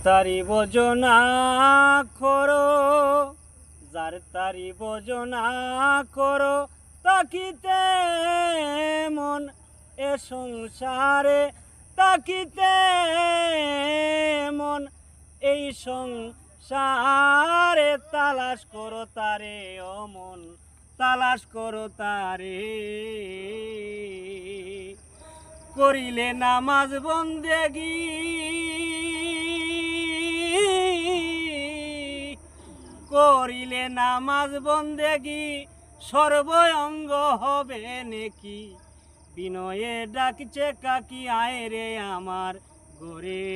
তারি বোঝনা করো, যার তারি বোঝনা করো, তাকিতে মন এ সংসারে, তাকিতে মন এই সংসারে, তালাশ করো তারে ও মন, তালাশ করো তারে। করিলে নামাজ বন্দেগি, করিলে নামাজ বন্দেগি, সর্বঙ্গ হবে নেকি। বিনয়ে ডাকছে কাকি আয় রে আমার গোরে,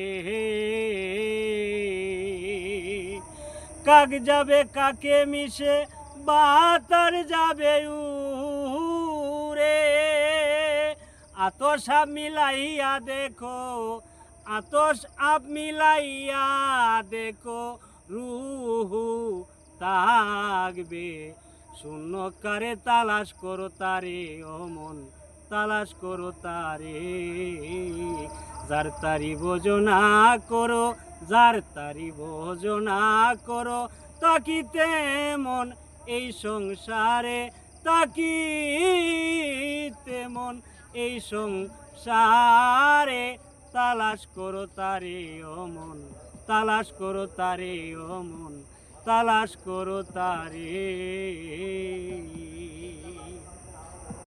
কাক যাবে কাকে মিশে, বাতার যাবে উড়ে। আতস আপ মিলাইয়া দেখো, আতস আপ মিলাইয়া দেখো, রুহু থাকবে শূন্য কারে, তালাশ করো তারে ও মন, তালাশ করো তারে। যার তারি বোঝনা করো, যার তারি বোঝনা করো, তাকিতে মন এই সংসারে, তাকিতে মন এই সংসারে, তালাশ করো তারে ও মন, তালাশ করো তারে ও মন, তালাশ করো তারে।